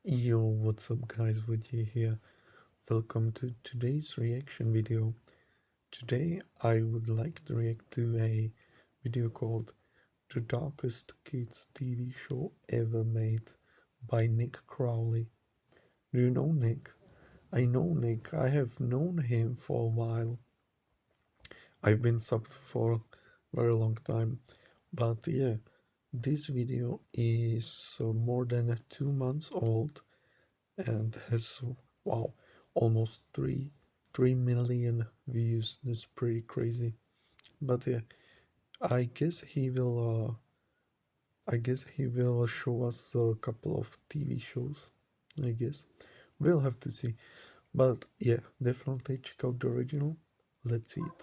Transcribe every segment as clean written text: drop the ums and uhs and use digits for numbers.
Yo, what's up guys, Vojtech here. Welcome to today's reaction video. Today I would like to react to a video called The Darkest Kids TV Show Ever Made by Nick Crowley. Do you know Nick? I know Nick. I have known him for a while. I've been subbed for a very long time. But yeah, this video is more than 2 months old and has almost 3 million views. That's pretty crazy. But yeah, I guess he will show us a couple of TV shows. I guess we'll have to see. But yeah, definitely check out the original. Let's see it.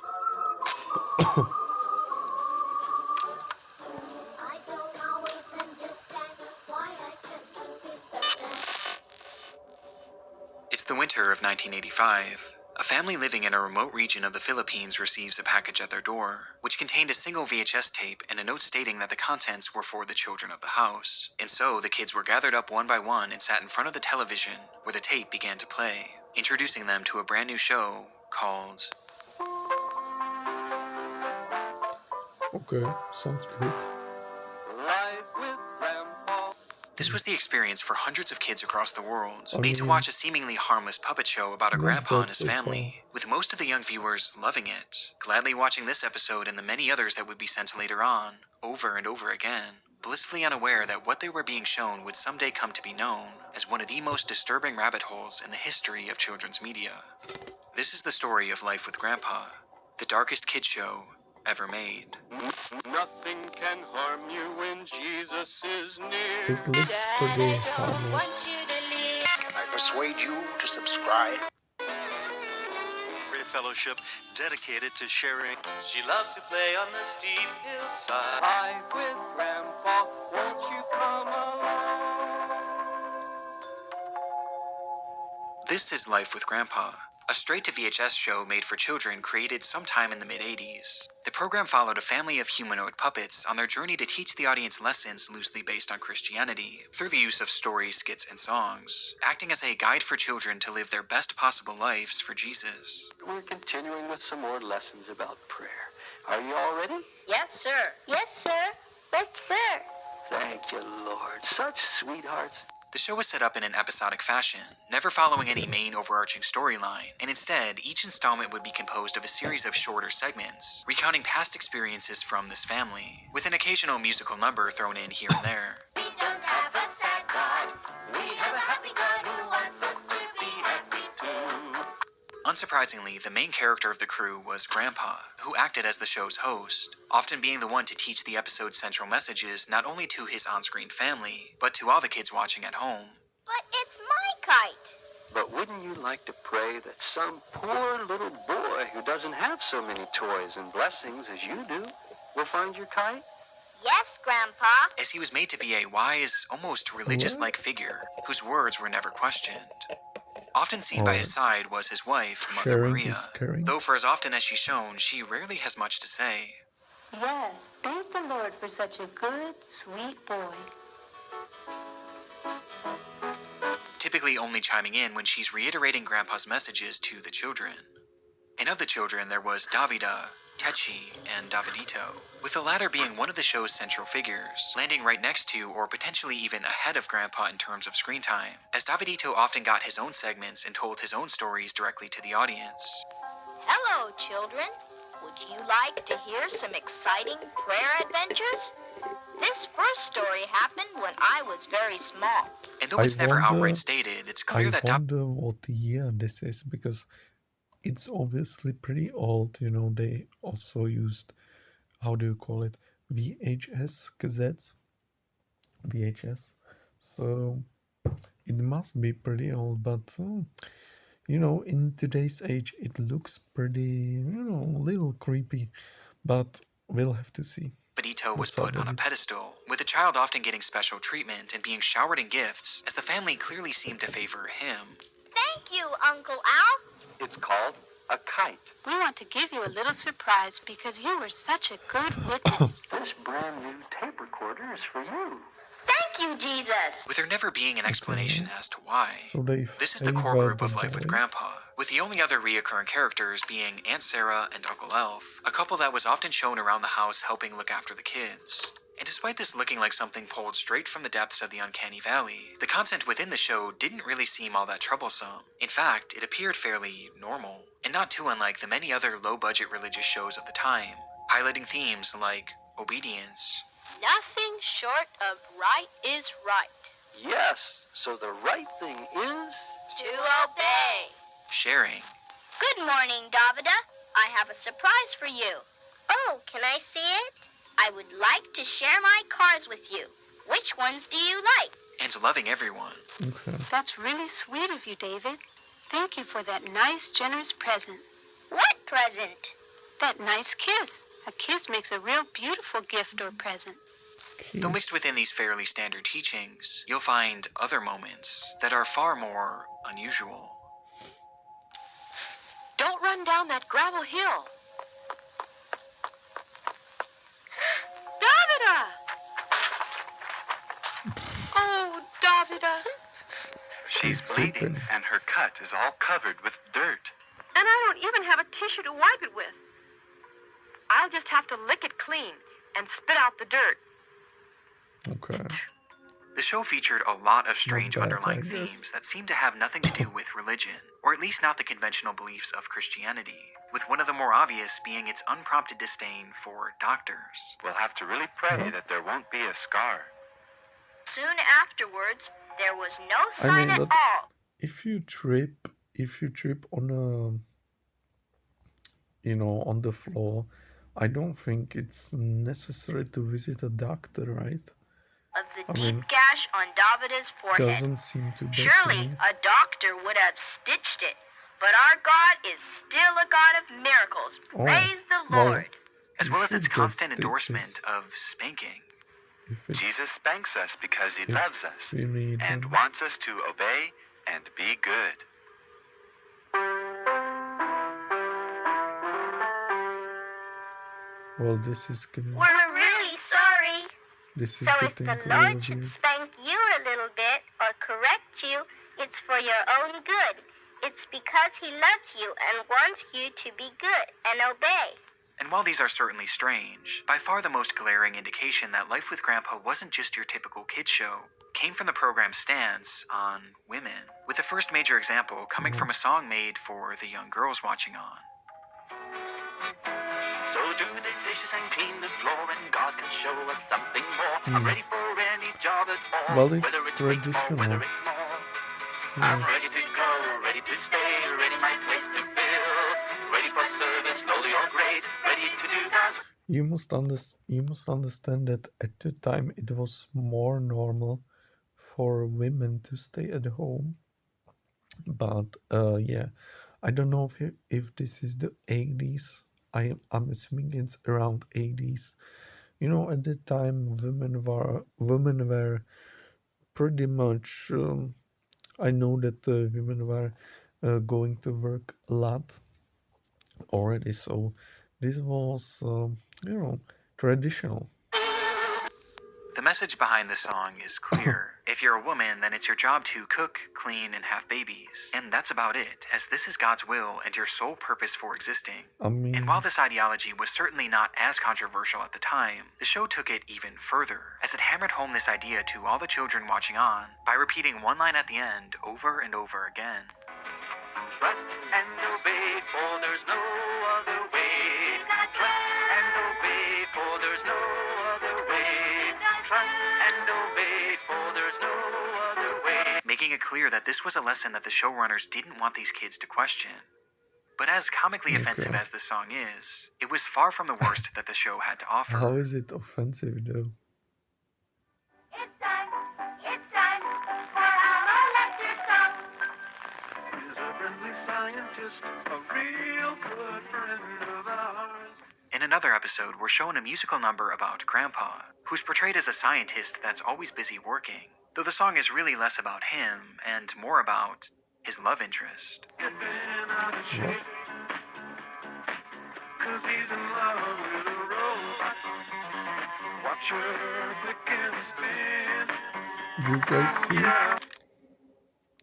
It's the winter of 1985. A family living in a remote region of the Philippines receives a package at their door, which contained a single VHS tape and a note stating that the contents were for the children of the house. And so the kids were gathered up one by one and sat in front of the television, where the tape began to play, introducing them to a brand new show called... Okay, sounds good. This was the experience for hundreds of kids across the world, made to watch a seemingly harmless puppet show about a grandpa and his family, with most of the young viewers loving it, gladly watching this episode and the many others that would be sent later on, over and over again, blissfully unaware that what they were being shown would someday come to be known as one of the most disturbing rabbit holes in the history of children's media. This is the story of Life with Grandpa, the darkest kids show ever made. Nothing can harm you when Jesus is near. It looks pretty harmless. Can I persuade you to subscribe? Fellowship dedicated to sharing. She loved to play on the steep hillside. Life with Grandpa, won't you come along? This is Life with Grandpa, a straight-to-VHS show made for children created sometime in the mid-80s. The program followed a family of humanoid puppets on their journey to teach the audience lessons loosely based on Christianity, through the use of stories, skits, and songs, acting as a guide for children to live their best possible lives for Jesus. We're continuing with some more lessons about prayer. Are you all ready? Yes, sir. Yes, sir. Yes, sir. Thank you, Lord. Such sweethearts. The show was set up in an episodic fashion, never following any main overarching storyline, and instead, each installment would be composed of a series of shorter segments, recounting past experiences from this family, with an occasional musical number thrown in here and there. We don't have a sad God. We have a happy God who wants us to be happy too. Unsurprisingly, the main character of the crew was Grandpa, who acted as the show's host, often being the one to teach the episode's central messages not only to his on-screen family, but to all the kids watching at home. But it's my kite. But wouldn't you like to pray that some poor little boy who doesn't have so many toys and blessings as you do will find your kite? Yes, Grandpa. As he was made to be a wise, almost religious-like figure, whose words were never questioned. Often seen by his side was his wife, Mother Sharing Maria, is caring. though for as often as she's shown, she rarely has much to say. Yes, thank the Lord for such a good, sweet boy. Typically only chiming in when she's reiterating Grandpa's messages to the children. And of the children, there was Davida, Techi, and Davidito, with the latter being one of the show's central figures, landing right next to or potentially even ahead of Grandpa in terms of screen time, as Davidito often got his own segments and told his own stories directly to the audience. Hello, children. Would you like to hear some exciting prayer adventures? This first story happened when I was very small. And though it's never outright stated, it's clear I that wonder what year this is, because it's obviously pretty old. You know, they also used, how do you call it, VHS cassettes, VHS, so it must be pretty old. But you know, in today's age it looks pretty, you know, a little creepy, but we'll have to see. Davidito was put on a pedestal, with the child often getting special treatment and being showered in gifts, as the family clearly seemed to favor him. Thank you, Uncle Al. It's called a kite. We want to give you a little surprise because you were such a good witness. This brand new tape recorder is for you. Thank you, Jesus. with there never being an explanation as to why. So they This is the core favor group the of Life with boy. Grandpa, with the only other reoccurring characters being Aunt Sarah and Uncle Elf, a couple that was often shown around the house helping look after the kids. And despite this looking like something pulled straight from the depths of the uncanny valley, the content within the show didn't really seem all that troublesome. In fact, it appeared fairly normal, and not too unlike the many other low-budget religious shows of the time, highlighting themes like obedience, Nothing short of right is right. Yes, so the right thing is... To obey. sharing, Good morning, Davida. I have a surprise for you. Oh, can I see it? I would like to share my cars with you. Which ones do you like? and loving everyone. Okay. That's really sweet of you, David. Thank you for that nice, generous present. What present? That nice kiss. A kiss makes a real beautiful gift or present. Though mixed within these fairly standard teachings, you'll find other moments that are far more unusual. Don't run down that gravel hill. Davida! Oh, Davida. She's bleeding, and her cut is all covered with dirt. And I don't even have a tissue to wipe it with. I'll just have to lick it clean and spit out the dirt. Okay. The show featured a lot of strange bad, underlying I guess. themes that seemed to have nothing to do with religion, or at least not the conventional beliefs of Christianity, with one of the more obvious being its unprompted disdain for doctors. We'll have to really pray that there won't be a scar. Soon afterwards, there was no sign at that all. if you trip on on the floor, I don't think it's necessary to visit a doctor, right? Of the I deep mean, gash on Davida's forehead. Doesn't seem to be. Surely a doctor would have stitched it. But our God is still a God of miracles. Oh, Praise the well, Lord. As you well as should its get constant stitches endorsement of spanking. if it's- Jesus spanks us because he if loves us we need and them. wants us to obey and be good. Well, this is getting. We're really sorry. This is So if getting the a little Lord should weird. spank you a little bit or correct you, it's for your own good. It's because he loves you and wants you to be good and obey. And while these are certainly strange, by far the most glaring indication that Life with Grandpa wasn't just your typical kids show came from the program's stance on women, with the first major example coming from a song made for the young girls watching on. So do the dishes and clean the floor, and God can show us something more. I'm ready for any job at all, Well, it's whether it's big or whether traditional. it's small. I'm ready to go, ready to stay, ready my place to fill, ready for service, lowly or great, ready to do God's You must understand that at the time it was more normal for women to stay at home. But yeah, I don't know if this is the 80s. I'm assuming it's around 80s. At the time women were pretty much. I know that women were going to work a lot already, so this was traditional. The message behind this song is clear. If you're a woman, then it's your job to cook, clean, and have babies. And that's about it, as this is God's will and your sole purpose for existing. I mean, And while this ideology was certainly not as controversial at the time, the show took it even further, as it hammered home this idea to all the children watching on by repeating one line at the end over and over again. trust and obey, for there's no other way. Trust and obey, for there's no other way. Trust and obey, for there's no other way. Making it clear that this was a lesson that the showrunners didn't want these kids to question. But as comically offensive as this song is, it was far from the worst that the show had to offer. how is it offensive though? It's time for our lecture song. He's a friendly scientist, a real good friend of ours. In another episode, we're shown a musical number about Grandpa, who's portrayed as a scientist that's always busy working, though the song is really less about him and more about his love interest. Get bent out of shape, 'cause he's in love with a robot. Watch her click and spin. you guys see it?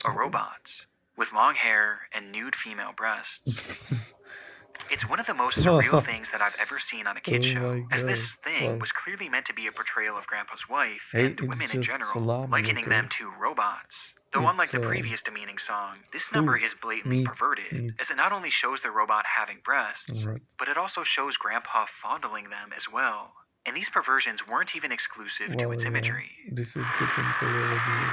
A robot with long hair and nude female breasts. It's one of the most surreal things that I've ever seen on a kid Oh show, my as this God. thing Well, was clearly meant to be a portrayal of Grandpa's wife hey, and it's women in just general, salami, likening okay? them to robots. Though unlike It's the previous demeaning song, this food, number is blatantly meat, perverted, as it not only shows the robot having breasts, Alright. but it also shows Grandpa fondling them as well. And these perversions weren't even exclusive to Well, its yeah, imagery. this is getting a little weird.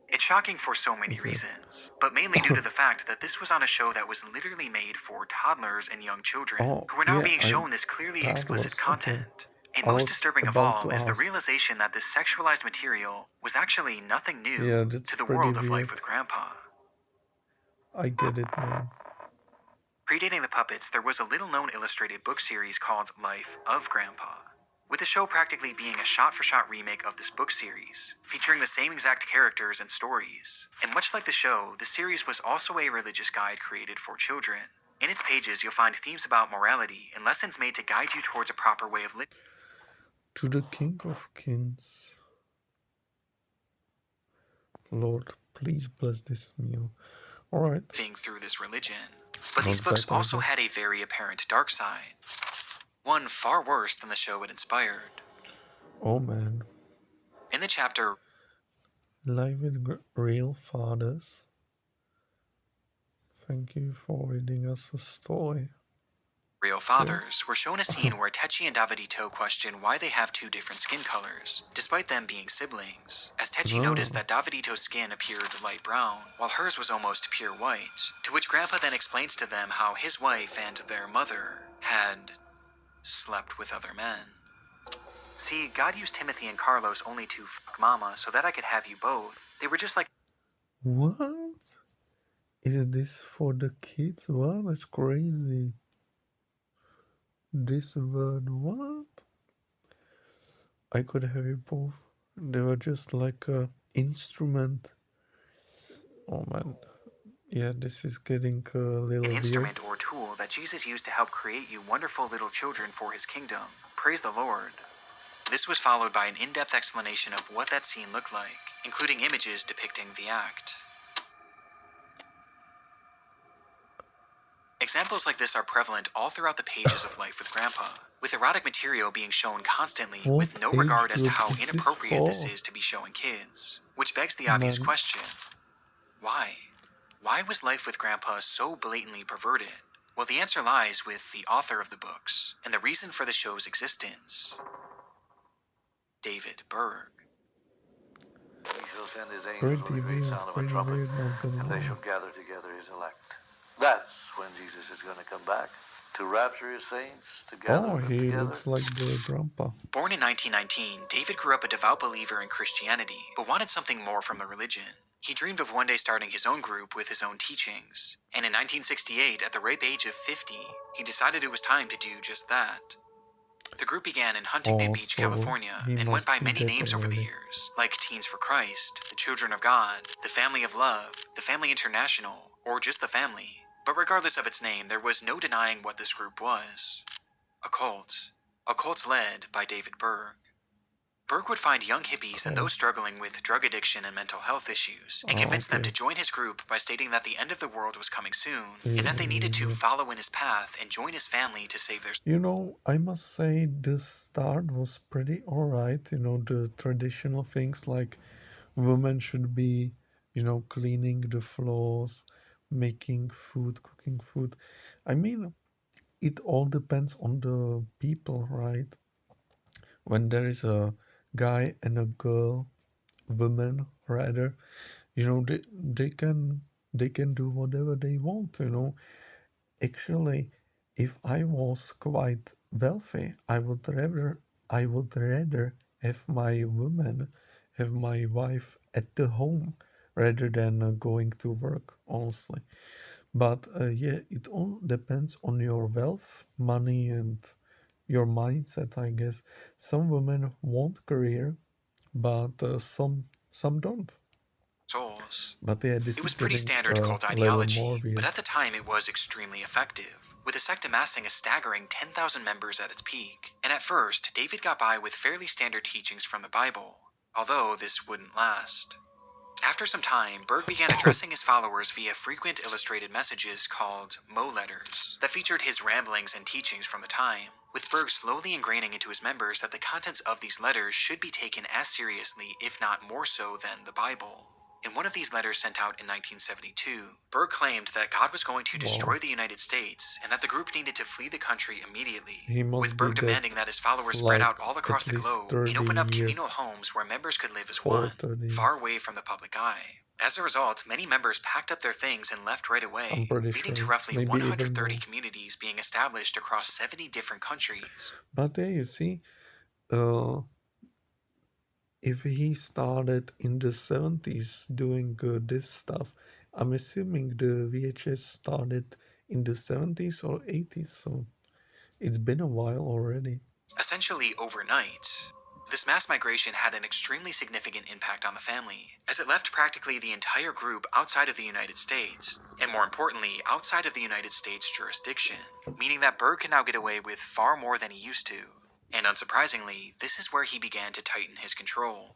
It's shocking for so many Okay. reasons, but mainly due to the fact that this was on a show that was literally made for toddlers and young children, Oh, who were now yeah, being shown this clearly explicit toddlers, okay. content. And I most was disturbing of about all to is the ask. realization that this sexualized material was actually nothing new Yeah, that's to the pretty world of weird. Life with Grandpa. I get it now. Predating the puppets, there was a little-known illustrated book series called Life of Grandpa, with the show practically being a shot-for-shot remake of this book series, featuring the same exact characters and stories. And much like the show, the series was also a religious guide created for children. In its pages, you'll find themes about morality and lessons made to guide you towards a proper way of living. To the King of Kings. Lord, please bless this meal. Alright. Through this religion. But Not these books bad, I also guess. had a very apparent dark side. One far worse than the show it inspired. Oh man. In the chapter Live with Real Fathers. Thank you for reading us a story. Real Fathers, we're shown a scene where Techi and Davidito question why they have two different skin colors, despite them being siblings, as Techi noticed that Davidito's skin appeared light brown, while hers was almost pure white, to which Grandpa then explains to them how his wife and their mother had slept with other men. See, God used Timothy and Carlos only to fuck Mama so that I could have you both. They were just like... What? Is this for the kids? What? That's crazy. This word, what? I could have you both. They were just like a instrument. Oh man. Yeah, this is getting a little An instrument weird. or tool that Jesus used to help create you wonderful little children for his kingdom. Praise the Lord. This was followed by an in-depth explanation of what that scene looked like, including images depicting the act. Examples like this are prevalent all throughout the pages of Life with Grandpa, with erotic material being shown constantly with no regard as to how inappropriate this is to be showing kids. Which begs the obvious question, why? Why was Life with Grandpa so blatantly perverted? Well, the answer lies with the author of the books, and the reason for the show's existence. David Berg. He shall send his angels with a great sound of a trumpet, and they shall gather together his elect. That's when Jesus is going to come back, to rapture his saints, to gather them he together. looks like the grandpa. Born in 1919, David grew up a devout believer in Christianity, but wanted something more from the religion. He dreamed of one day starting his own group with his own teachings, and in 1968, at the ripe age of 50, he decided it was time to do just that. The group began in Huntington Beach, California, and went by many names over the years, like Teens for Christ, the Children of God, the Family of Love, the Family International, or just the Family. But regardless of its name, there was no denying what this group was. A cult. A cult led by David Berg. Berg would find young hippies and those struggling with drug addiction and mental health issues, and convince them to join his group by stating that the end of the world was coming soon, and that they needed to follow in his path and join his family to save their... You know, I must say the start was pretty alright. You know, the traditional things like women should be, you know, cleaning the floors, making food, cooking food. I mean, it all depends on the people, right? When there is a guy and a girl, women rather, you know, they can do whatever they want, you know. Actually, if I was quite wealthy, I would rather have my woman, have my wife at the home rather than going to work, honestly. But yeah, it all depends on your wealth, money, and your mindset, I guess. Some women want career, but some don't. souls. But yeah, this It was is pretty getting standard cult a little more ideology, weird. but at the time it was extremely effective, with the sect amassing a staggering 10,000 members at its peak. And at first, David got by with fairly standard teachings from the Bible, although this wouldn't last. After some time, Berg began addressing his followers via frequent illustrated messages called Mo letters that featured his ramblings and teachings from the time, with Berg slowly ingraining into his members that the contents of these letters should be taken as seriously, if not more so, than the Bible. In one of these letters sent out in 1972, Berg claimed that God was going to destroy the United States and that the group needed to flee the country immediately, with Berg demanding that his followers spread out all across the globe and open up communal homes where members could live as one, far away from the public eye. As a result, many members packed up their things and left right away, leading to roughly 130 communities being established across 70 different countries. But there you see, if he started in the 70s doing this stuff, I'm assuming the VHS started in the 70s or 80s, so it's been a while already. Essentially overnight, this mass migration had an extremely significant impact on the family, as it left practically the entire group outside of the United States, and more importantly, outside of the United States jurisdiction, meaning that Berg can now get away with far more than he used to. And unsurprisingly, this is where he began to tighten his control.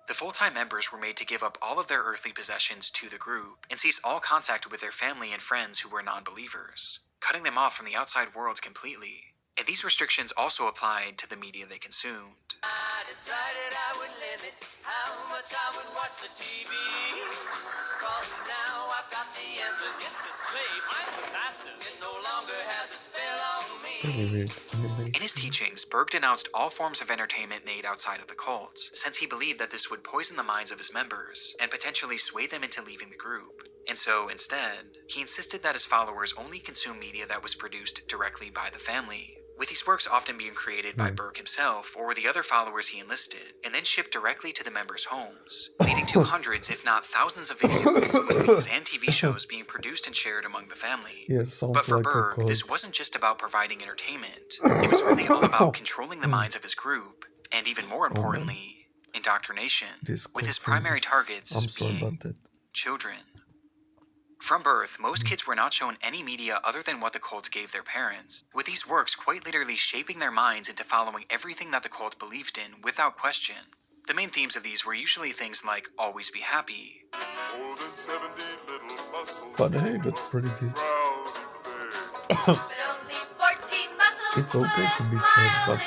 The full-time members were made to give up all of their earthly possessions to the group and cease all contact with their family and friends who were non-believers, cutting them off from the outside world completely. And these restrictions also applied to the media they consumed. I decided I would limit how much I would watch the TV. Cause now I've got the answer. It's the slave, I'm the master. It no longer has a spell on me. In his teachings, Berg denounced all forms of entertainment made outside of the cult, since he believed that this would poison the minds of his members and potentially sway them into leaving the group. And so, instead, he insisted that his followers only consume media that was produced directly by the family, with these works often being created by Berg himself or the other followers he enlisted, and then shipped directly to the members' homes, leading to hundreds, if not thousands of videos, movies, and TV shows being produced and shared among the family. But for Berg, this wasn't just about providing entertainment. It was really all about controlling the minds of his group, and even more importantly, indoctrination, with his primary targets being children. From birth, most kids were not shown any media other than what the cult gave their parents, with these works quite literally shaping their minds into following everything that the cult believed in without question. The main themes of these were usually things like always be happy. More than 70 little muscles. But hey, that's pretty good. It's okay to be sad, but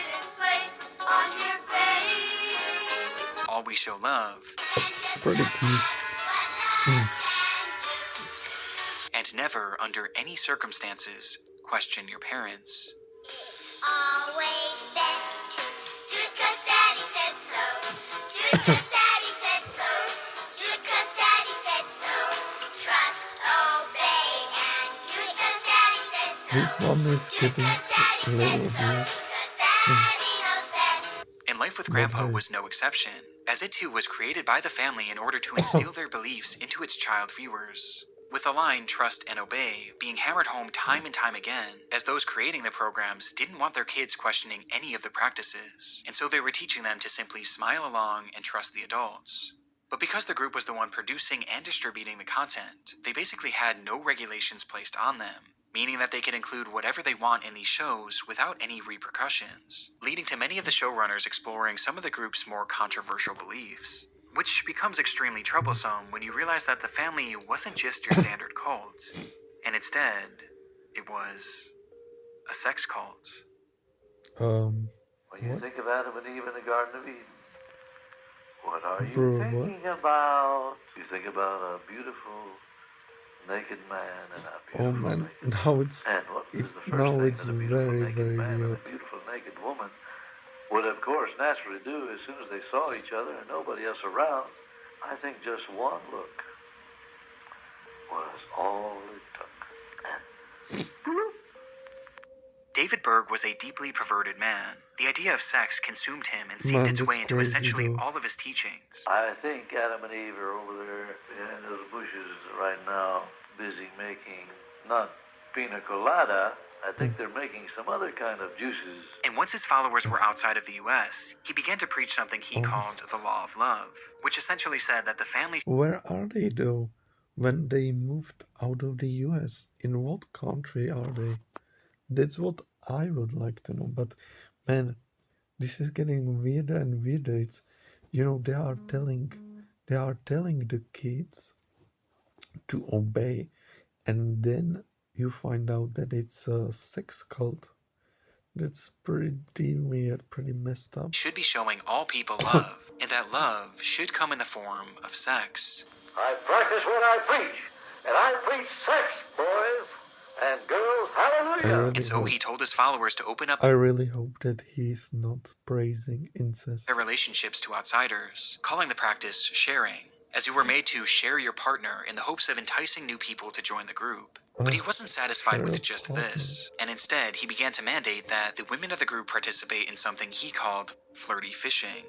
always show love. Pretty cute. And never, under any circumstances, question your parents. Always best to do it 'cause Daddy said so. Do it 'cause Daddy said so. Do it 'cause Daddy said so. Trust, obey, and do it 'cause Daddy said so. This one is getting a little weird. And Life with Grandpa was no exception, as it too was created by the family in order to instill their beliefs into its child viewers, with the line trust and obey being hammered home time and time again, as those creating the programs didn't want their kids questioning any of the practices, and so they were teaching them to simply smile along and trust the adults. But because the group was the one producing and distributing the content, they basically had no regulations placed on them, meaning that they could include whatever they want in these shows without any repercussions, leading to many of the showrunners exploring some of the group's more controversial beliefs, which becomes extremely troublesome when you realize that the family wasn't just your standard cult, and instead, it was a sex cult. When you think of Adam and Eve in the Garden of Eden, what are you thinking about? You think about a beautiful naked man and a beautiful naked now it's and what was the first thing that a beautiful naked man and a beautiful naked woman would, of course, naturally do as soon as they saw each other and nobody else around? I think just one look was all it took. David Berg was a deeply perverted man. The idea of sex consumed him and seeped its way into essentially all of his teachings. I think Adam and Eve are over there behind those bushes right now, busy making not pina colada, I think they're making some other kind of juices. And once his followers were outside of the US, he began to preach something he called the law of love, which essentially said that the family... Where are they though? When they moved out of the US? In what country are they? That's what I would like to know. But man, this is getting weirder and weirder. It's, you know, they are telling the kids to obey, and then you find out that it's a sex cult. That's pretty weird, pretty messed up. should be showing all people love, and that love should come in the form of sex. I practice what I preach, and I preach sex, boys and girls, hallelujah. And so he told his followers to open up I really hope that he's not praising incest. their relationships to outsiders, calling the practice sharing, as you were made to share your partner in the hopes of enticing new people to join the group. But he wasn't satisfied with just this, and instead he began to mandate that the women of the group participate in something he called flirty fishing.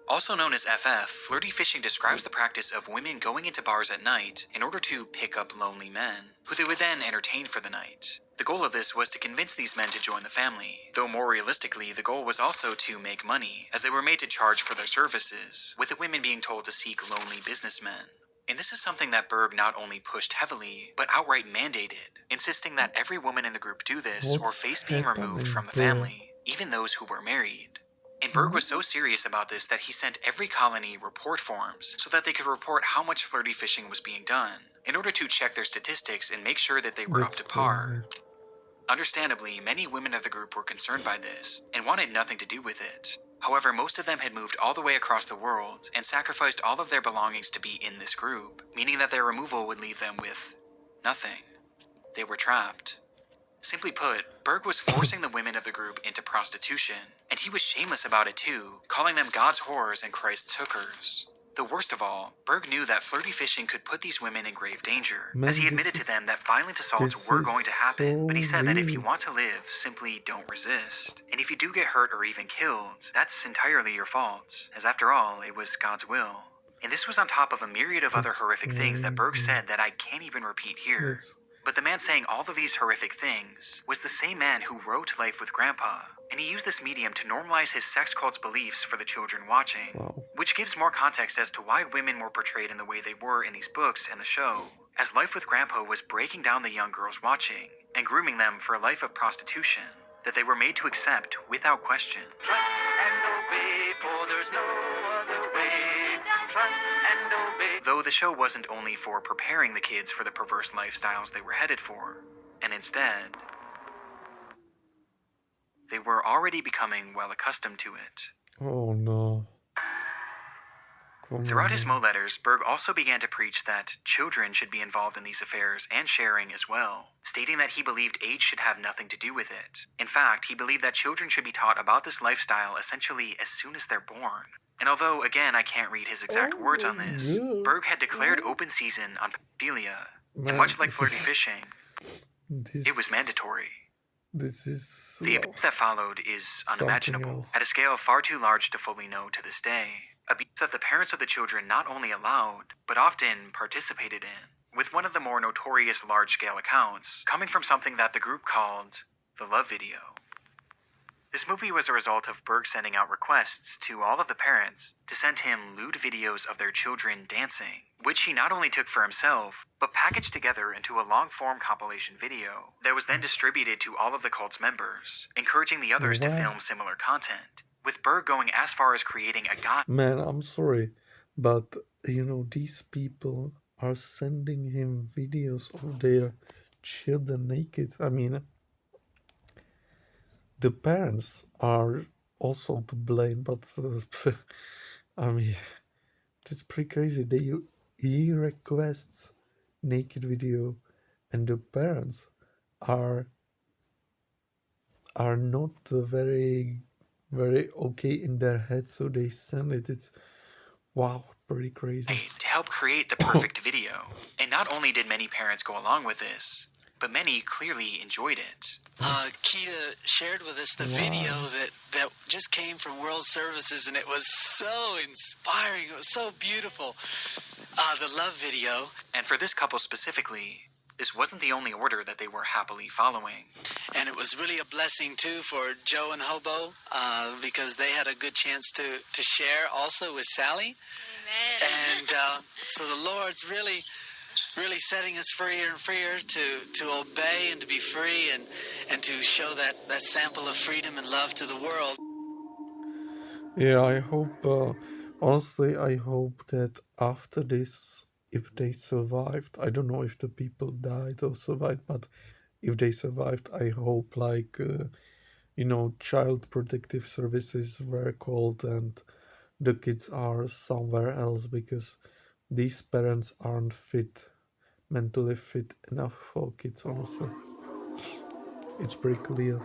Also known as FF, flirty fishing describes the practice of women going into bars at night in order to pick up lonely men, who they would then entertain for the night. The goal of this was to convince these men to join the family, though more realistically, the goal was also to make money, as they were made to charge for their services, with the women being told to seek lonely businessmen. And this is something that Berg not only pushed heavily, but outright mandated, insisting that every woman in the group do this or face being removed from the family, even those who were married. And Berg was so serious about this that he sent every colony report forms so that they could report how much flirty fishing was being done, in order to check their statistics and make sure that they were up to par. Understandably, many women of the group were concerned by this, and wanted nothing to do with it. However, most of them had moved all the way across the world, and sacrificed all of their belongings to be in this group, meaning that their removal would leave them with nothing. They were trapped. Simply put, Berg was forcing the women of the group into prostitution, and he was shameless about it too, calling them God's whores and Christ's hookers. The worst of all, Berg knew that flirty fishing could put these women in grave danger, as he admitted to them that violent assaults were going to happen, but he said that if you want to live, simply don't resist. And if you do get hurt or even killed, that's entirely your fault, as after all, it was God's will. And this was on top of a myriad of other horrific things that Berg said that I can't even repeat here. But the man saying all of these horrific things was the same man who wrote Life with Grandpa, and he used this medium to normalize his sex cult's beliefs for the children watching, which gives more context as to why women were portrayed in the way they were in these books and the show, as Life with Grandpa was breaking down the young girls watching and grooming them for a life of prostitution that they were made to accept without question. Trust and obey, for there's no other way. Trust and obey. Though the show wasn't only for preparing the kids for the perverse lifestyles they were headed for, and instead, they were already becoming well accustomed to it. Oh no. Throughout his Mo letters, Berg also began to preach that children should be involved in these affairs and sharing as well, stating that he believed age should have nothing to do with it. In fact, he believed that children should be taught about this lifestyle essentially as soon as they're born. And although, again, I can't read his exact words on this, Berg had declared open season on pedophilia, and much like flirty fishing, it was mandatory. This is The abuse that followed is unimaginable, at a scale far too large to fully know to this day. Abuse that the parents of the children not only allowed, but often participated in, with one of the more notorious large-scale accounts coming from something that the group called the Love Video. This movie was a result of Berg sending out requests to all of the parents to send him lewd videos of their children dancing, which he not only took for himself, but packaged together into a long-form compilation video that was then distributed to all of the cult's members, encouraging the others to film similar content, with Berg going as far as creating a guide. Man, I'm sorry, but you know, these people are sending him videos of their children naked. I mean, the parents are also to blame, but I mean, it's pretty crazy. He requests naked video, and the parents are not very okay in their head, so they send it. It's wow, pretty crazy. To help create the perfect video. And not only did many parents go along with this, but many clearly enjoyed it. Keita shared with us the video that just came from World Services, and it was so inspiring. It was so beautiful. The love video. And for this couple specifically, this wasn't the only order that they were happily following. And it was really a blessing, too, for Joe and Hobo, because they had a good chance to share also with Sally. Amen. And so the Lord's really setting us freer and freer to obey and to be free and to show that sample of freedom and love to the world. Yeah, I hope, honestly, I hope that after this, if they survived, I don't know if the people died or survived, but if they survived, I hope, like, Child Protective Services were called and the kids are somewhere else because these parents aren't mentally fit enough for kids, honestly. It's pretty clear.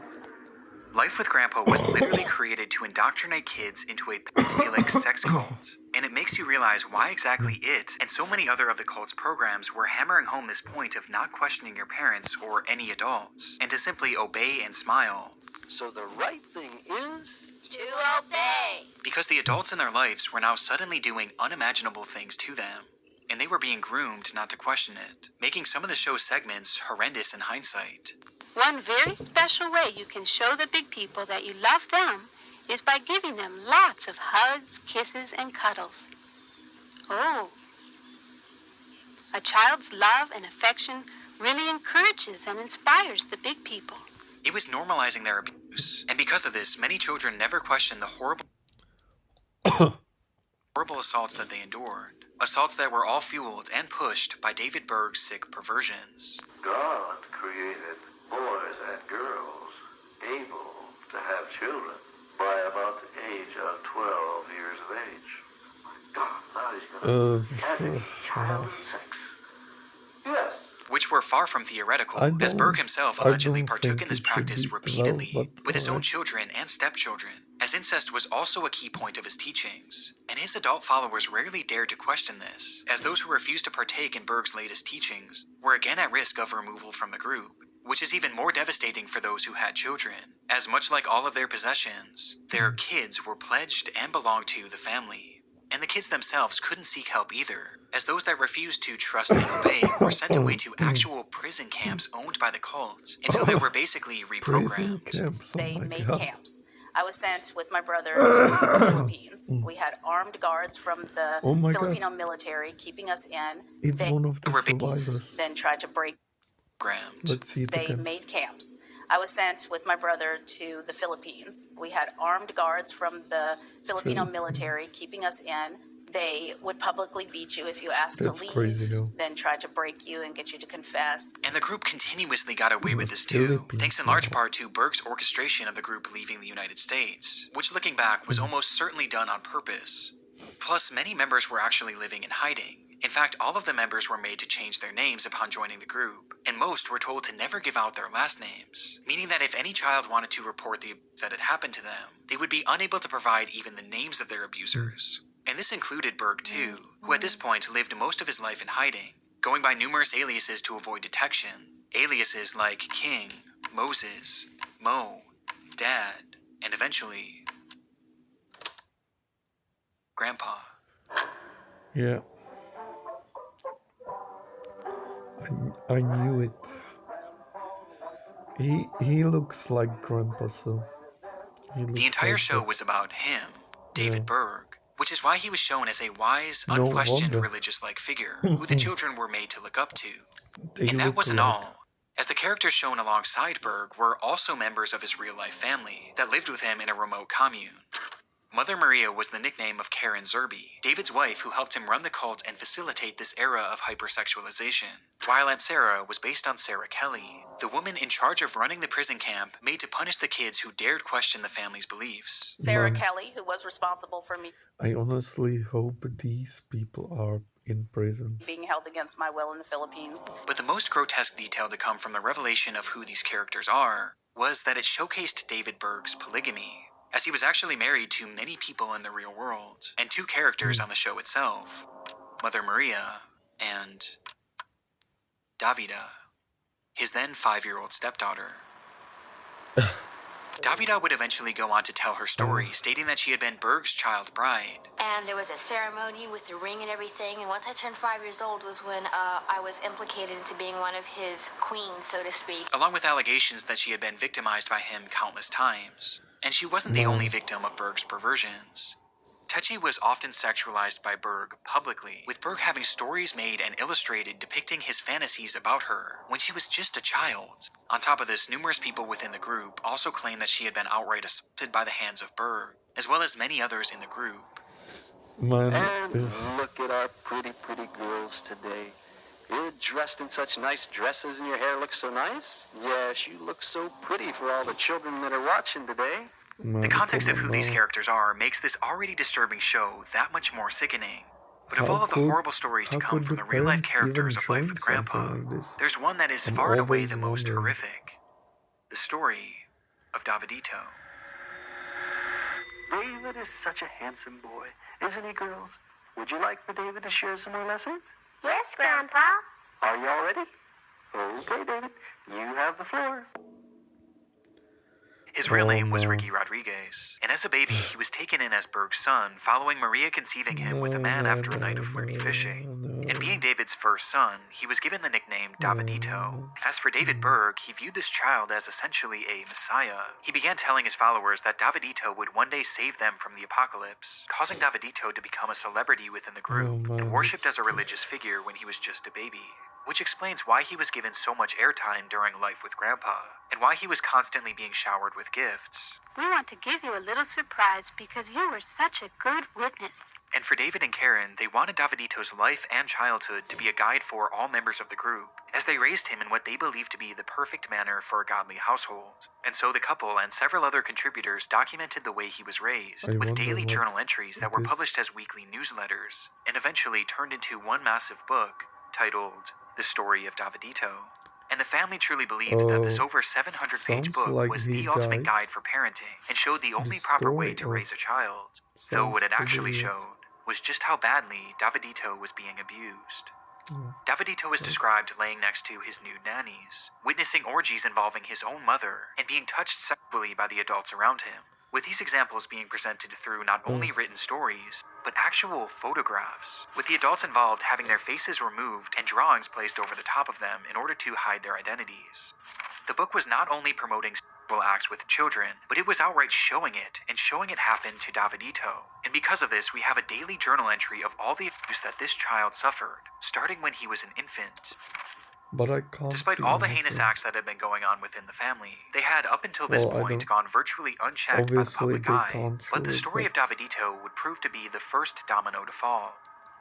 Life with Grandpa was literally created to indoctrinate kids into a pedophilic sex cult. And it makes you realize why exactly it and so many other of the cult's programs were hammering home this point of not questioning your parents or any adults, and to simply obey and smile. So the right thing is To obey. Because the adults in their lives were now suddenly doing unimaginable things to them, and they were being groomed not to question it, making some of the show's segments horrendous in hindsight. One very special way you can show the big people that you love them is by giving them lots of hugs, kisses, and cuddles. Oh. A child's love and affection really encourages and inspires the big people. It was normalizing their abuse, and because of this, many children never questioned the horrible assaults that they endured. Assaults that were all fueled and pushed by David Berg's sick perversions. God created boys and girls able to have children by about the age of 12 years of age. God, now he's going to have child sex. Yes. Which were far from theoretical, as Berg himself allegedly partook in this practice repeatedly with his own children and stepchildren, as incest was also a key point of his teachings, and his adult followers rarely dared to question this, as those who refused to partake in Berg's latest teachings were again at risk of removal from the group, which is even more devastating for those who had children, as much like all of their possessions, their kids were pledged and belonged to the family. And the kids themselves couldn't seek help either, as those that refused to trust and obey were sent away to actual prison camps owned by the cult until they were basically reprogrammed. They made camps. I was sent with my brother to the Philippines. We had armed guards from the Filipino military keeping us in. It's one of the survivors. Then tried to break. Let's see it They again. made camps. I was sent with my brother to the Philippines. We had armed guards from the Filipino military keeping us in. They would publicly beat you if you asked to leave, then tried to break you and get you to confess. And the group continuously got away with this too, thanks in large part to Berg's orchestration of the group leaving the United States, which looking back was almost certainly done on purpose. Plus, many members were actually living in hiding. In fact, all of the members were made to change their names upon joining the group, and most were told to never give out their last names, meaning that if any child wanted to report the abuse that had happened to them, they would be unable to provide even the names of their abusers. And this included Berg too, who at this point lived most of his life in hiding, going by numerous aliases to avoid detection. Aliases like King, Moses, Mo, Dad, and eventually, Grandpa. Yeah. I knew it. He looks like Grandpa, so... The entire show was about him, David Berg, which is why he was shown as a wise, unquestioned religious-like figure, who the children were made to look up to. And that wasn't all, as the characters shown alongside Berg were also members of his real-life family that lived with him in a remote commune. Mother Maria was the nickname of Karen Zerby, David's wife who helped him run the cult and facilitate this era of hypersexualization, while Aunt Sarah was based on Sarah Kelly, the woman in charge of running the prison camp made to punish the kids who dared question the family's beliefs. Sarah Kelly, who was responsible for me I honestly hope these people are in prison. being held against my will in the Philippines. But the most grotesque detail to come from the revelation of who these characters are was that it showcased David Berg's polygamy, as he was actually married to many people in the real world, and two characters on the show itself, Mother Maria and Davida, his then 5-year-old stepdaughter. Davida would eventually go on to tell her story, stating that she had been Berg's child bride. and there was a ceremony with the ring and everything. And once I turned 5 years old was when I was implicated into being one of his queens, so to speak. Along with allegations that she had been victimized by him countless times. And she wasn't the only victim of Berg's perversions. Tetchy was often sexualized by Berg publicly, with Berg having stories made and illustrated depicting his fantasies about her when she was just a child. On top of this, numerous people within the group also claimed that she had been outright assaulted by the hands of Berg, as well as many others in the group. And look at our pretty girls today. You're dressed in such nice dresses and your hair looks so nice. Yes, you look so pretty for all the children that are watching today. The context of who these characters are makes this already disturbing show that much more sickening. But of all of the horrible stories to come from the real-life characters of Life with Grandpa, there's one that is far and away the most horrific. The story of Davidito. David is such a handsome boy, isn't he, girls? Would you like for David to share some more lessons? Yes, Grandpa. Are you all ready? Okay, David, you have the floor. His real name was Ricky Rodriguez, and as a baby, he was taken in as Berg's son following Maria conceiving him with a man after a night of flirty fishing. And being David's first son, he was given the nickname Davidito. As for David Berg, he viewed this child as essentially a messiah. He began telling his followers that Davidito would one day save them from the apocalypse, causing Davidito to become a celebrity within the group, and worshipped as a religious figure when he was just a baby. Which explains why he was given so much airtime during Life with Grandpa, and why he was constantly being showered with gifts. We want to give you a little surprise because you were such a good witness. And for David and Karen, they wanted Davidito's life and childhood to be a guide for all members of the group, as they raised him in what they believed to be the perfect manner for a godly household. And so the couple and several other contributors documented the way he was raised, with daily journal entries that were published as weekly newsletters, and eventually turned into one massive book titled The Story of Davidito. And the family truly believed that this over 700-page book was the ultimate guide for parenting and showed the only proper way to raise a child. Though what it actually showed was just how badly Davidito was being abused. Davidito is described laying next to his nude nannies, witnessing orgies involving his own mother, and being touched sexually by the adults around him. With these examples being presented through not only written stories, but actual photographs, with the adults involved having their faces removed and drawings placed over the top of them in order to hide their identities. The book was not only promoting sexual acts with children, but it was outright showing it, and showing it happen to Davidito. And because of this, we have a daily journal entry of all the abuse that this child suffered, starting when he was an infant. But I can't. Despite all the heinous acts that had been going on within the family, they had up until this point gone virtually unchecked by the public eye. But the story of Davidito would prove to be the first domino to fall,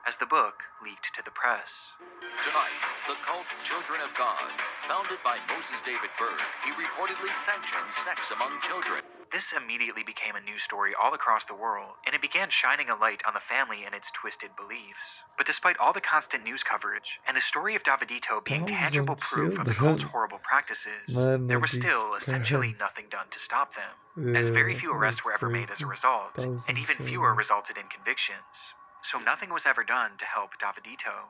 as the book leaked to the press. Tonight, the cult Children of God, founded by Moses David Berg, he reportedly sanctioned sex among children. This immediately became a news story all across the world, and it began shining a light on the family and its twisted beliefs. But despite all the constant news coverage, and the story of Davidito being tangible proof of the cult's horrible practices, there was still essentially nothing done to stop them, as very few arrests were ever made as a result, and even fewer resulted in convictions. So nothing was ever done to help Davidito.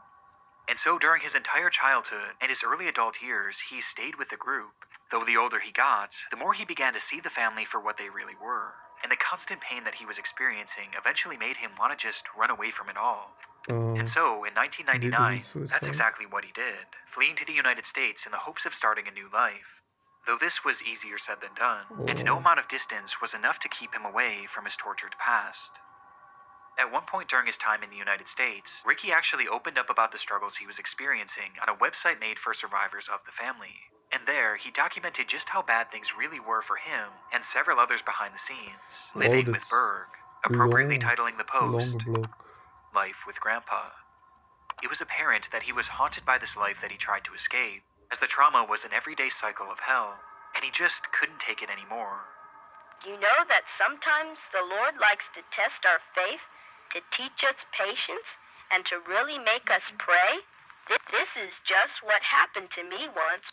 And so during his entire childhood and his early adult years, he stayed with the group. Though the older he got, the more he began to see the family for what they really were. And the constant pain that he was experiencing eventually made him want to just run away from it all. And so, in 1999, that's exactly what he did, fleeing to the United States in the hopes of starting a new life. Though this was easier said than done, and no amount of distance was enough to keep him away from his tortured past. At one point during his time in the United States, Ricky actually opened up about the struggles he was experiencing on a website made for survivors of the family. And there, he documented just how bad things really were for him and several others behind the scenes, living with Berg, appropriately titling the post, Life with Grandpa. It was apparent that he was haunted by this life that he tried to escape, as the trauma was an everyday cycle of hell, and he just couldn't take it anymore. You know that sometimes the Lord likes to test our faith, to teach us patience, and to really make us pray? This is just what happened to me once.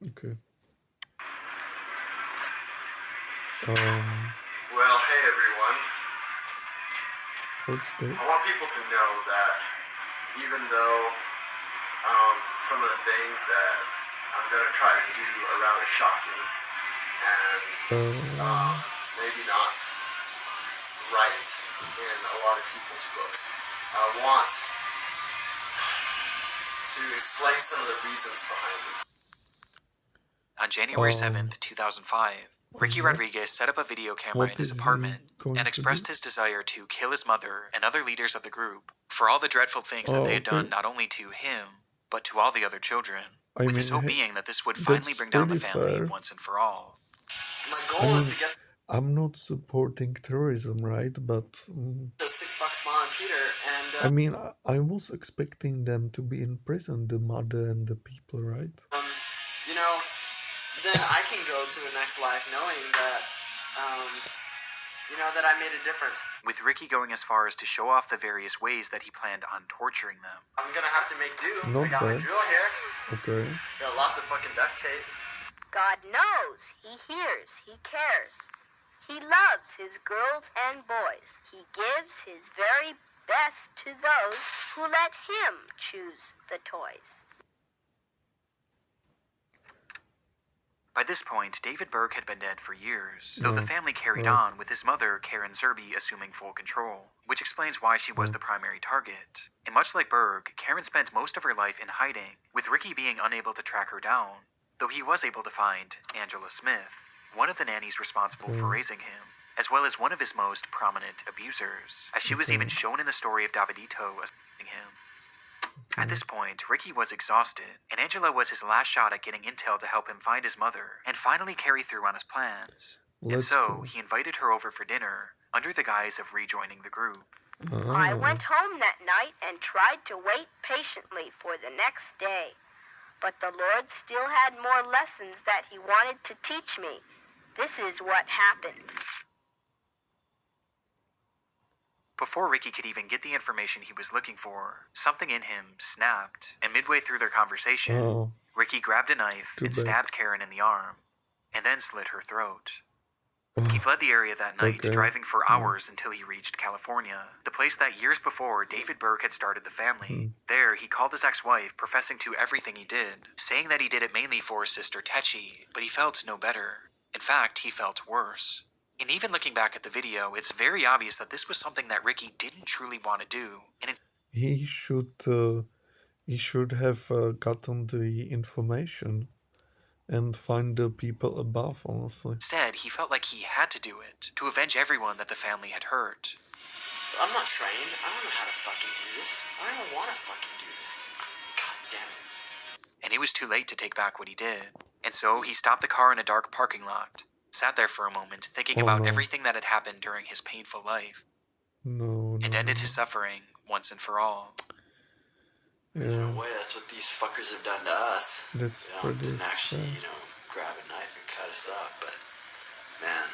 Okay. Well, hey everyone. What's this? I want people to know that even though some of the things that I'm going to try to do are rather shocking and maybe not right in a lot of people's books. I want to explain some of the reasons behind it. On January 7th, 2005, Ricky Rodriguez set up a video camera in his apartment and expressed his desire to kill his mother and other leaders of the group for all the dreadful things that they had done not only to him, but to all the other children, with his hope being that this would finally bring down the family once and for all. My goal is to get I'm not supporting terrorism, right? But the sick fucks Ma and Peter, and I mean, I was expecting them to be in prison, the mother and the people, right? you know, then I can go to the next life knowing that, that I made a difference. With Ricky going as far as to show off the various ways that he planned on torturing them. I'm gonna have to make do. Not I got bad. my drill here. Okay. Got lots of fucking duct tape. God knows, He hears, He cares. He loves His girls and boys. He gives His very best to those who let Him choose the toys. By this point, David Berg had been dead for years, though the family carried on, with his mother, Karen Zerby, assuming full control, which explains why she was the primary target. And much like Berg, Karen spent most of her life in hiding, with Ricky being unable to track her down, though he was able to find Angela Smith, one of the nannies responsible for raising him, as well as one of his most prominent abusers, as she was even shown in the story of Davidito assaulting him. At this point, Ricky was exhausted, and Angela was his last shot at getting intel to help him find his mother and finally carry through on his plans. And so, he invited her over for dinner, under the guise of rejoining the group. I went home that night and tried to wait patiently for the next day. But the Lord still had more lessons that He wanted to teach me. This is what happened. Before Ricky could even get the information he was looking for, something in him snapped, and midway through their conversation, Ricky grabbed a knife and stabbed Karen in the arm, and then slit her throat. He fled the area that night, driving for hours until he reached California, the place that years before David Berg had started the family. There, he called his ex-wife, professing to everything he did, saying that he did it mainly for his sister Techi, but he felt no better. In fact, he felt worse. And even looking back at the video, it's very obvious that this was something that Ricky didn't truly want to do. And he should have gotten the information and find the people above, honestly. Instead, he felt like he had to do it, to avenge everyone that the family had hurt. I'm not trained. I don't know how to fucking do this. I don't even want to fucking do this. God damn it. And it was too late to take back what he did. And so he stopped the car in a dark parking lot, sat there for a moment, thinking about everything that had happened during his painful life, and ended his suffering once and for all. In a way, that's what these fuckers have done to us. That's didn't actually, grab a knife and cut us up, but man,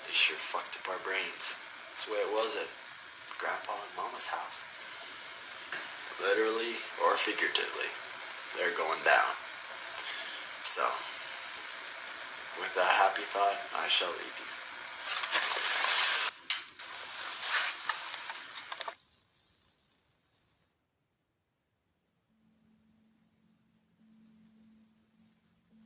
they sure fucked up our brains. That's the way it was at Grandpa and Mama's house. Literally or figuratively, they're going down. So, with that happy thought, I shall leave you.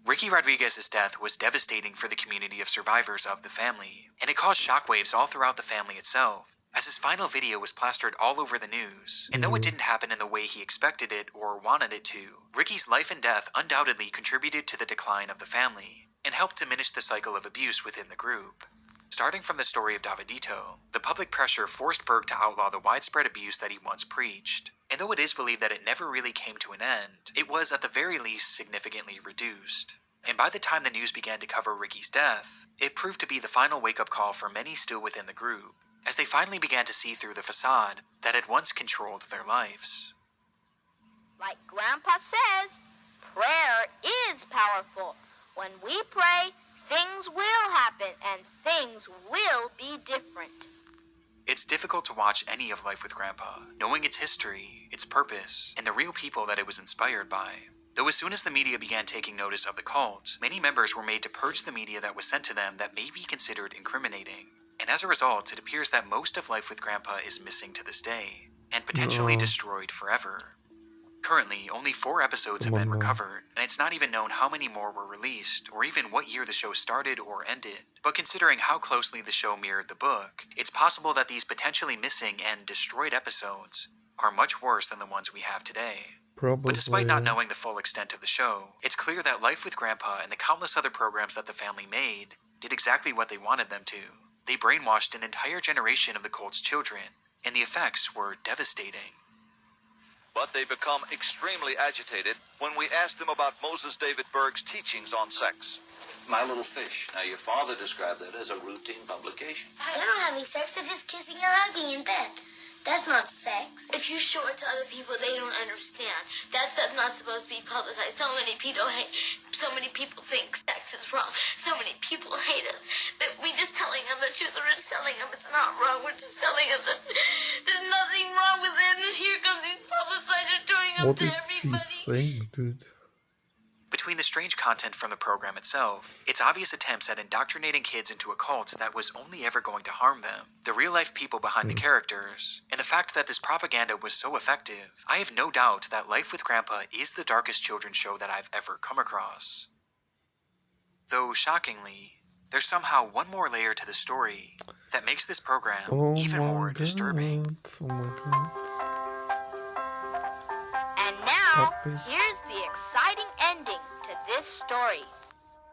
Ricky Rodriguez's death was devastating for the community of survivors of the family, and it caused shockwaves all throughout the family itself, as his final video was plastered all over the news. And though it didn't happen in the way he expected it or wanted it to, Ricky's life and death undoubtedly contributed to the decline of the family, and helped diminish the cycle of abuse within the group. Starting from the story of Davidito, the public pressure forced Berg to outlaw the widespread abuse that he once preached. And though it is believed that it never really came to an end, it was at the very least significantly reduced. And by the time the news began to cover Ricky's death, it proved to be the final wake-up call for many still within the group, as they finally began to see through the facade that had once controlled their lives. Like Grandpa says, prayer is powerful. When we pray, things will happen and things will be different. It's difficult to watch any of Life with Grandpa, knowing its history, its purpose, and the real people that it was inspired by. Though as soon as the media began taking notice of the cult, many members were made to purge the media that was sent to them that may be considered incriminating. And as a result, it appears that most of Life with Grandpa is missing to this day, and potentially destroyed forever. Currently, only 4 episodes have been recovered, and it's not even known how many more were released, or even what year the show started or ended. But considering how closely the show mirrored the book, it's possible that these potentially missing and destroyed episodes are much worse than the ones we have today. Probably. But despite not knowing the full extent of the show, it's clear that Life with Grandpa and the countless other programs that the family made did exactly what they wanted them to. They brainwashed an entire generation of the cult's children, and the effects were devastating. But they become extremely agitated when we ask them about Moses David Berg's teachings on sex. My Little Fish. Now, your father described that as a routine publication. They're not having sex, they're just kissing and hugging in bed. That's not sex. If you show it to other people, they don't understand. That stuff's not supposed to be publicized. So many people think sex is wrong. So many people hate us. But we just telling them the truth. We're just telling them it's not wrong. We're just telling them that there's nothing wrong with it. And here come these publicizers doing up What to is everybody. he saying, dude? Between the strange content from the program itself, its obvious attempts at indoctrinating kids into a cult that was only ever going to harm them, the real-life people behind the characters, and the fact that this propaganda was so effective, I have no doubt that Life with Grandpa is the darkest children's show that I've ever come across. Though, shockingly, there's somehow one more layer to the story that makes this program even more disturbing. Oh my god. And now, here's the exciting ending to this story.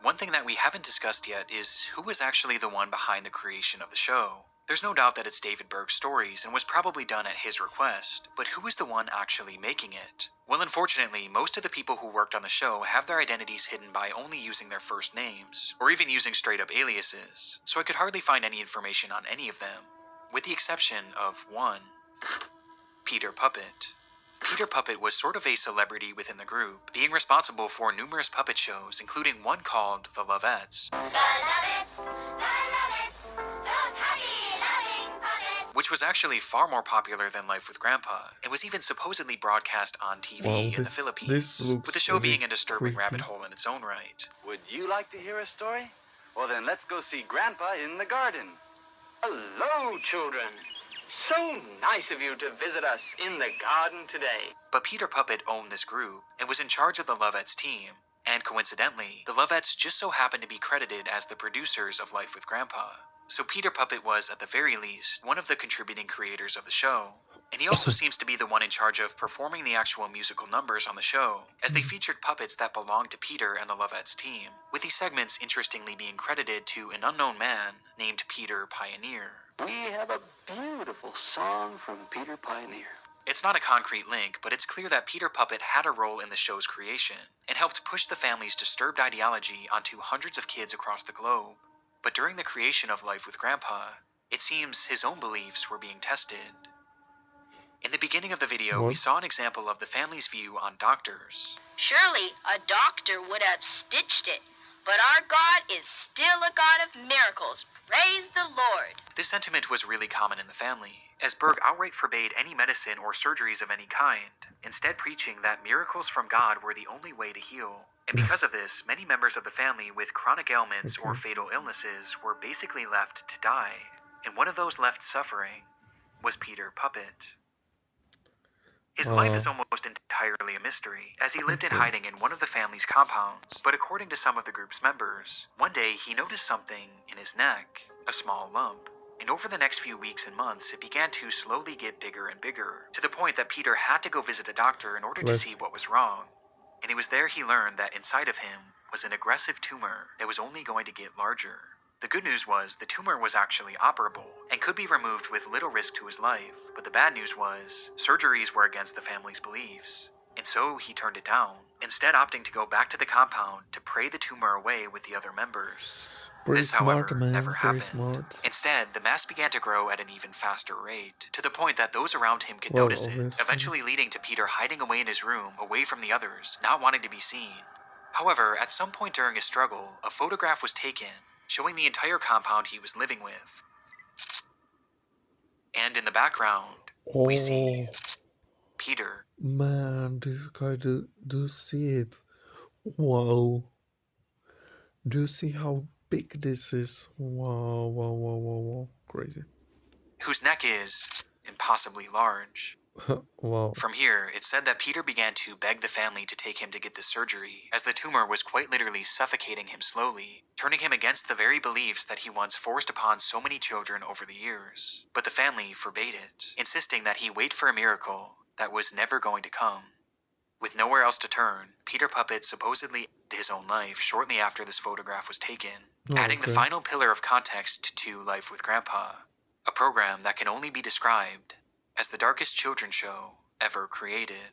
One thing that we haven't discussed yet is who was actually the one behind the creation of the show. There's no doubt that it's David Berg's stories and was probably done at his request, but who is the one actually making it? Well, unfortunately, most of the people who worked on the show have their identities hidden by only using their first names, or even using straight-up aliases, so I could hardly find any information on any of them, with the exception of one, Peter Puppet. Peter Puppet was sort of a celebrity within the group, being responsible for numerous puppet shows, including one called The Lovettes, which was actually far more popular than Life with Grandpa, and was even supposedly broadcast on TV in the Philippines, with the show being a disturbing rabbit hole in its own right. Would you like to hear a story? Well then, let's go see Grandpa in the garden. Hello, children. So nice of you to visit us in the garden today. But Peter Puppet owned this group, and was in charge of the Lovettes team, and coincidentally, the Lovettes just so happened to be credited as the producers of Life with Grandpa. So Peter Puppet was, at the very least, one of the contributing creators of the show. And he also seems to be the one in charge of performing the actual musical numbers on the show, as they featured puppets that belonged to Peter and the Lovettes team, with these segments interestingly being credited to an unknown man named Peter Pioneer. We have a beautiful song from Peter Pioneer. It's not a concrete link, but it's clear that Peter Puppet had a role in the show's creation, and helped push the family's disturbed ideology onto hundreds of kids across the globe. But during the creation of Life with Grandpa, it seems his own beliefs were being tested. In the beginning of the video, we saw an example of the family's view on doctors. Surely a doctor would have stitched it, but our God is still a God of miracles. Praise the Lord. This sentiment was really common in the family, as Berg outright forbade any medicine or surgeries of any kind, instead preaching that miracles from God were the only way to heal. And because of this, many members of the family with chronic ailments or fatal illnesses were basically left to die. And one of those left suffering was Peter Puppet. His life is almost entirely a mystery, as he lived in hiding in one of the family's compounds, but according to some of the group's members, one day he noticed something in his neck, a small lump. And over the next few weeks and months, it began to slowly get bigger and bigger, to the point that Peter had to go visit a doctor in order to see what was wrong. And it was there he learned that inside of him was an aggressive tumor that was only going to get larger. The good news was the tumor was actually operable and could be removed with little risk to his life, but the bad news was surgeries were against the family's beliefs, and so he turned it down, instead opting to go back to the compound to pray the tumor away with the other members. This, however, never happened. Instead, the mass began to grow at an even faster rate, to the point that those around him could notice it, eventually leading to Peter hiding away in his room, away from the others, not wanting to be seen. However, at some point during his struggle, a photograph was taken, showing the entire compound he was living with. And in the background, we see Peter. Man, this guy, do you see it? Wow. Do you see how big this is? Wow. Crazy. Whose neck is impossibly large. Wow. From here, it's said that Peter began to beg the family to take him to get the surgery, as the tumor was quite literally suffocating him slowly, turning him against the very beliefs that he once forced upon so many children over the years. But the family forbade it, insisting that he wait for a miracle that was never going to come. With nowhere else to turn, Peter Puppet supposedly ended his own life shortly after this photograph was taken, adding the final pillar of context to Life with Grandpa, a program that can only be described as the darkest children's show ever created.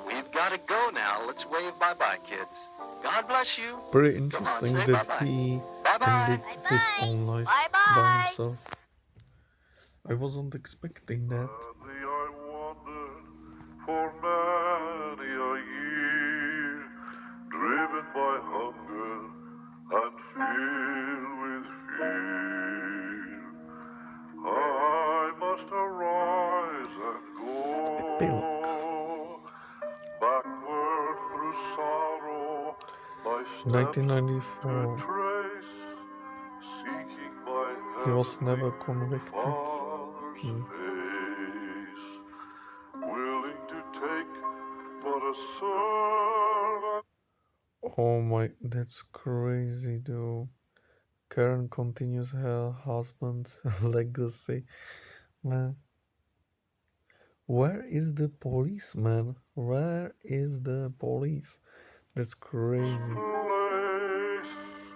We've got to go now. Let's wave bye-bye, kids. God bless you. Pretty interesting that he ended his own life by himself. I wasn't expecting that. For many a year, driven by hunger and filled with fear, I must arise and go backward through sorrow, my steps 1994. to trace, seeking my He was never heavenly convicted. Father's face, willing to take but a servant. Oh my, that's crazy though. Karen continues her husband's legacy. Man. Where is the policeman? Where is the police? That's crazy.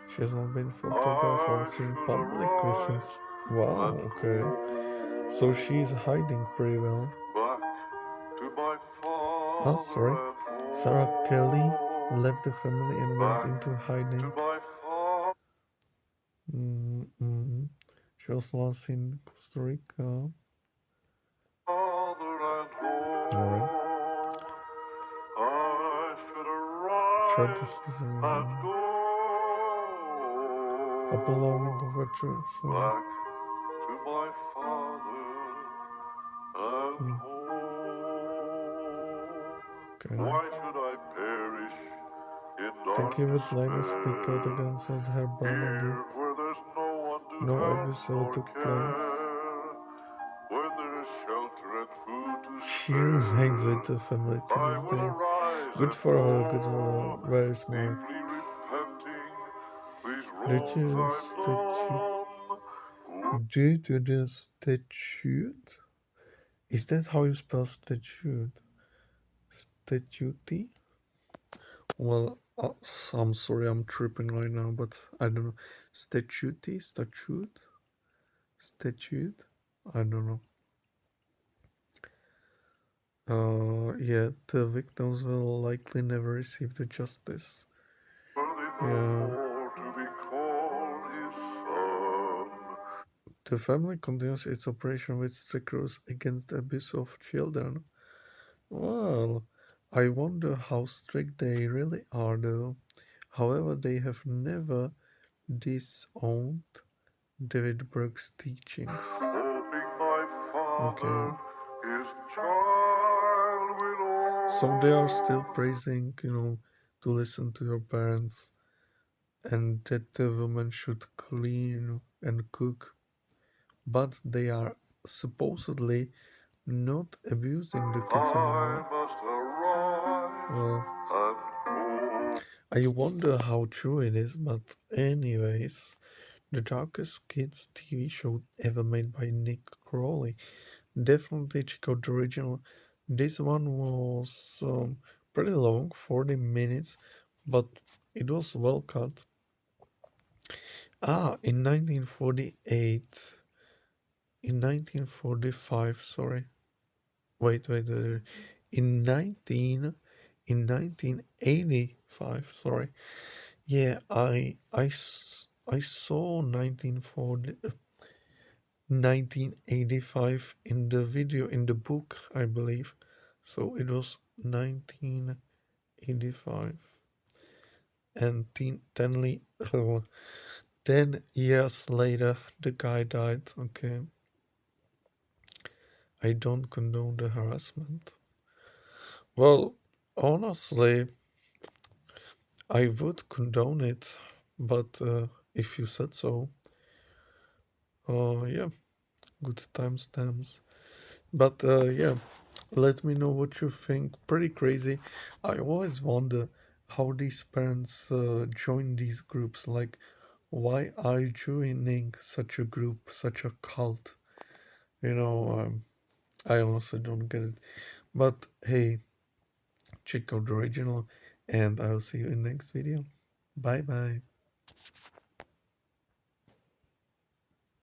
She has not been photographed or seen publicly since... Wow, okay. So she's hiding pretty well. Oh, sorry. Sarah Kelly left the family and went into hiding. She was last in Costa Rica. Alright. Tried this uploading of a truth. Back to my father and home. Okay. Why should I perish in Thank you would later darkness speak out against what her brother did. where there's no one to No help episode nor took care, place. when there is shelter and food to She spare. remains with the family to this day. Good for her, good for her. Very smart. Due to the statute? Is that how you spell statute? Statute? Well, I'm sorry, I'm tripping right now, but I don't know. Statute? Statute? I don't know. Yeah, the victims will likely never receive the justice. Yeah. The family continues its operation with strict rules against the abuse of children. Well, I wonder how strict they really are, though. However, they have never disowned David Berg's teachings. Okay. So they are still praising, to listen to your parents, and that the woman should clean and cook. But they are supposedly not abusing the kids anymore. Well, I wonder how true it is, but anyways, the Darkest Kids TV show ever made by Nick Crowley. Definitely check out the original. This one was pretty long, 40 minutes, but it was well cut. In 1948, in 1945, sorry. Wait. In 1985, sorry. Yeah, I saw 1985 in the video, in the book, I believe. So it was 1985. And 10 years later, the guy died. Okay. I don't condone the harassment. Well, honestly, I would condone it, but if you said so, yeah, good timestamps. But yeah, let me know what you think. Pretty crazy. I always wonder how these parents join these groups. Like, why are you joining such a group, such a cult? I honestly don't get it. But hey, check out the original, and I'll see you in next video. Bye bye.